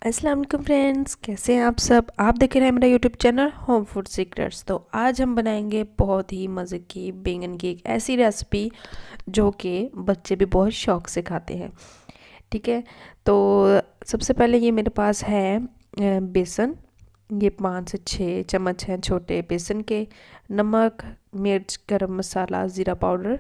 अस्सलाम वालेकुम फ्रेंड्स, कैसे हैं आप सब। आप देख रहे हैं मेरा YouTube channel home food secrets. तो आज हम बनाएंगे बहुत ही मज़े की बैंगन की एक ऐसी रेसिपी जो कि बच्चे भी बहुत शौक से खाते हैं। ठीक है, तो सबसे पहले ये मेरे पास है बेसन। ये 5 से 6 चम्मच हैं छोटे बेसन के। नमक, मिर्च, गरम मसाला, ज़ीरा पाउडर,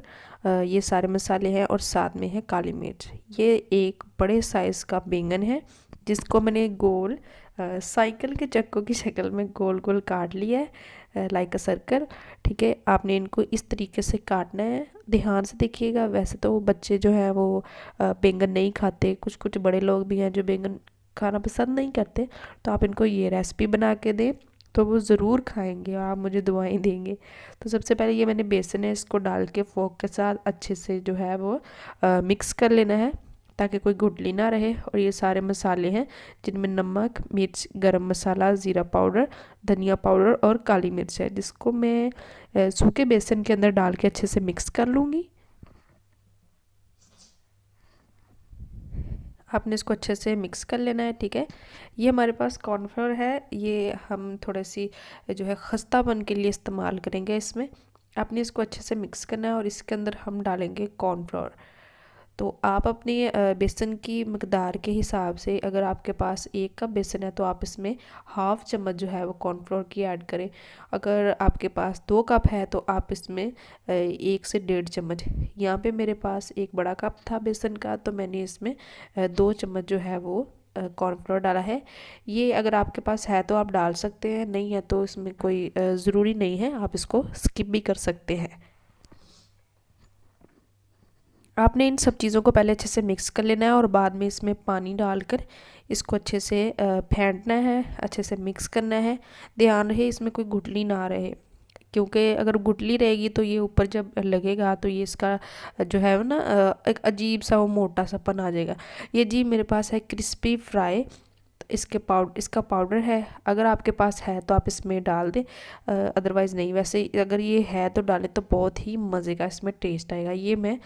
ये सारे मसाले हैं और साथ में है काली मिर्च। ये एक बड़े साइज़ का बैंगन है जिसको मैंने गोल साइकिल के चक्कों की शक्ल में गोल गोल काट लिया है, लाइक अ सर्कल। ठीक है, आपने इनको इस तरीके से काटना है। ध्यान से देखिएगा। वैसे तो बच्चे जो हैं वो बैंगन नहीं खाते, कुछ कुछ बड़े लोग भी हैं जो बैंगन खाना पसंद नहीं करते। तो आप इनको ये रेसिपी बना के दें तो वो ज़रूर खाएंगे और आप मुझे दुआएं देंगे। तो सबसे पहले ये मैंने बेसन है, इसको डाल के फोक के साथ अच्छे से जो है वो मिक्स कर लेना है ताकि कोई गुठली ना रहे। और ये सारे मसाले हैं जिनमें नमक, मिर्च, गरम मसाला, ज़ीरा पाउडर, धनिया पाउडर और काली मिर्च है, जिसको मैं सूखे बेसन के अंदर डाल के अच्छे से मिक्स कर लूँगी। आपने इसको अच्छे से मिक्स कर लेना है। ठीक है, ये हमारे पास कॉर्नफ्लोर है, ये हम थोड़ी सी जो है खस्तापन के लिए इस्तेमाल करेंगे इसमें। आपने इसको अच्छे से मिक्स करना है और इसके अंदर हम डालेंगे कॉर्नफ्लोर। तो आप अपनी बेसन की मकदार के हिसाब से, अगर आपके पास 1 कप बेसन है तो आप इसमें हाफ चम्मच जो है वो कॉर्नफ्लोर की ऐड करें। अगर आपके पास 2 कप है तो आप इसमें 1 से 1.5 चम्मच। यहाँ पे मेरे पास एक बड़ा कप था बेसन का, तो मैंने इसमें 2 चम्मच जो है वो कॉर्नफ्लोर डाला है। ये अगर आपके पास है तो आप डाल सकते हैं, नहीं है तो इसमें कोई ज़रूरी नहीं है, आप इसको स्किप भी कर सकते हैं। आपने इन सब चीज़ों को पहले अच्छे से मिक्स कर लेना है और बाद में इसमें पानी डालकर इसको अच्छे से फेंटना है, अच्छे से मिक्स करना है। ध्यान रहे इसमें कोई गुठली ना रहे, क्योंकि अगर गुठली रहेगी तो ये ऊपर जब लगेगा तो ये इसका जो है ना एक अजीब सा वो मोटा सा पन आ जाएगा। ये जी मेरे पास है क्रिस्पी फ्राई, इसका पाउडर है। अगर आपके पास है तो आप इसमें डाल दें, अदरवाइज़ नहीं। वैसे अगर ये है तो डालें तो बहुत ही मज़े का इसमें टेस्ट आएगा। ये मैं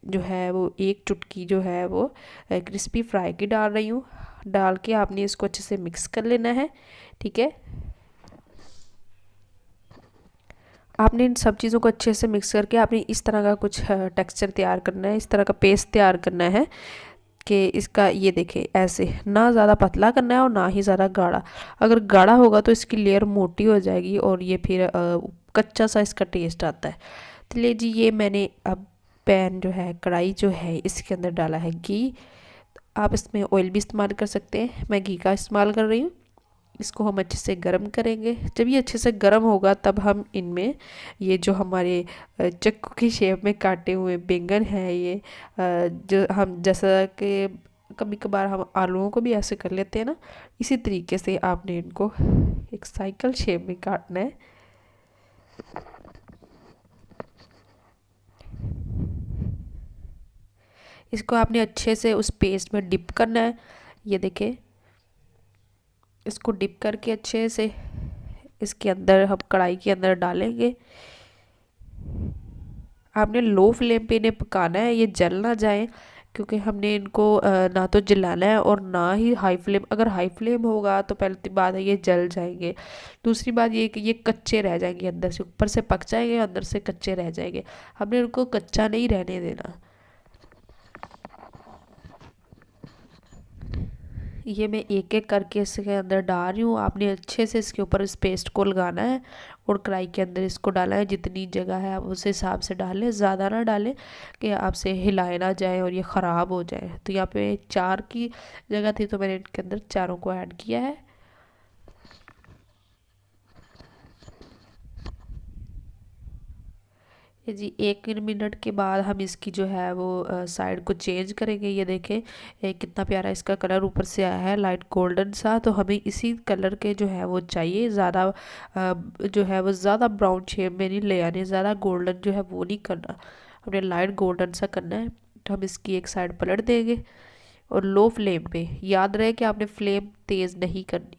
जो है वो 1 चुटकी जो है वो क्रिस्पी फ्राई की डाल रही हूँ। डाल के आपने इसको अच्छे से मिक्स कर लेना है। ठीक है, आपने इन सब चीज़ों को अच्छे से मिक्स करके आपने इस तरह का कुछ टेक्सचर तैयार करना है, इस तरह का पेस्ट तैयार करना है कि इसका ये देखें ऐसे ना ज़्यादा पतला करना है और ना ही ज़्यादा गाढ़ा। अगर गाढ़ा होगा तो इसकी लेयर मोटी हो जाएगी और ये फिर कच्चा सा इसका टेस्ट आता है। तो ले जी, ये मैंने अब पैन जो है, कढ़ाई जो है, इसके अंदर डाला है घी। आप इसमें ऑयल भी इस्तेमाल कर सकते हैं, मैं घी का इस्तेमाल कर रही हूँ। इसको हम अच्छे से गर्म करेंगे। जब ये अच्छे से गर्म होगा तब हम इनमें ये जो हमारे चक्कू की शेप में काटे हुए बैंगन हैं, ये जो हम जैसा कि कभी कभार हम आलूओं को भी ऐसे कर लेते हैं ना, इसी तरीके से आपने इनको एक साइकिल शेप में काटना है। इसको आपने अच्छे से उस पेस्ट में डिप करना है। ये देखें, इसको डिप करके अच्छे से इसके अंदर हम कढ़ाई के अंदर डालेंगे। आपने लो फ्लेम पे इन्हें पकाना है, ये जल ना जाए, क्योंकि हमने इनको ना तो जलाना है और ना ही हाई फ्लेम। अगर हाई फ्लेम होगा तो पहली बात है ये जल जाएंगे, दूसरी बात ये कि ये कच्चे रह जाएंगे, अंदर से ऊपर से पक जाएंगे, अंदर से कच्चे रह जाएंगे। हमने इनको कच्चा नहीं रहने देना। ये मैं एक एक करके इसके अंदर डाल रही हूँ। आपने अच्छे से इसके ऊपर इस पेस्ट को लगाना है और कढ़ाई के अंदर इसको डालना है। जितनी जगह है आप उस हिसाब से डालें, ज़्यादा ना डालें कि आपसे हिलाए ना जाए और ये ख़राब हो जाए। तो यहाँ पे 4 की जगह थी तो मैंने इनके अंदर चारों को ऐड किया है। ये जी 1 मिनट के बाद हम इसकी जो है वो साइड को चेंज करेंगे। ये देखें कितना प्यारा इसका कलर ऊपर से आया है, लाइट गोल्डन सा। तो हमें इसी कलर के जो है वो चाहिए, ज़्यादा जो है वो ज़्यादा ब्राउन शेप में नहीं ले आने, ज़्यादा गोल्डन जो है वो नहीं करना, हमने लाइट गोल्डन सा करना है। तो हम इसकी एक साइड पलट देंगे और लो फ्लेम पे, याद रहे कि आपने फ्लेम तेज़ नहीं करनी।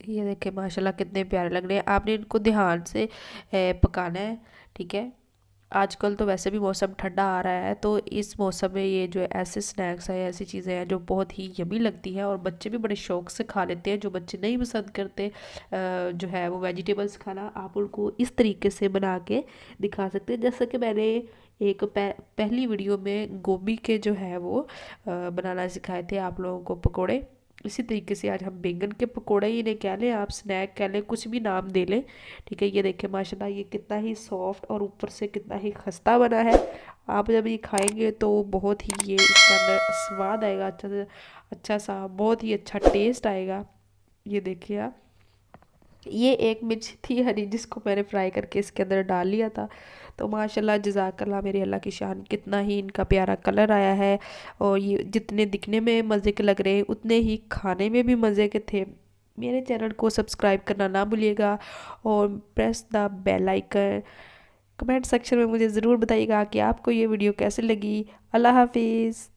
ये देखें माशाल्लाह कितने प्यारे लग रहे हैं। आपने इनको ध्यान से पकाना है। ठीक है, आजकल तो वैसे भी मौसम ठंडा आ रहा है, तो इस मौसम में ये जो ऐसे स्नैक्स हैं, ऐसी चीज़ें हैं जो बहुत ही यमी लगती हैं और बच्चे भी बड़े शौक से खा लेते हैं। जो बच्चे नहीं पसंद करते जो है वो वेजिटेबल्स खाना, आप उनको इस तरीके से बना के दिखा सकते हैं। जैसे कि मैंने एक पहली वीडियो में गोभी के जो है वो बनाना सिखाए थे आप लोगों को पकोड़े। इसी तरीके से आज हम बैंगन के पकोड़े ही इन्हें कह लें, आप स्नैक कह लें, कुछ भी नाम दे लें। ठीक है, ये देखिए माशाल्लाह ये कितना ही सॉफ्ट और ऊपर से कितना ही खस्ता बना है। आप जब ये खाएंगे तो बहुत ही ये इसका अंदर स्वाद आएगा, अच्छा सा बहुत ही अच्छा टेस्ट आएगा। ये देखिए आप, ये एक मिर्च थी हरी जिसको मैंने फ्राई करके इसके अंदर डाल लिया था। तो माशाल्लाह जज़ाकल्लाह, मेरी अल्लाह की शान, कितना ही इनका प्यारा कलर आया है। और ये जितने दिखने में मज़े के लग रहे हैं उतने ही खाने में भी मज़े के थे। मेरे चैनल को सब्सक्राइब करना ना भूलिएगा और press the bell icon. Comment section में मुझे ज़रूर बताइएगा कि आपको ये वीडियो कैसे लगी। अल्लाह हाफिज़।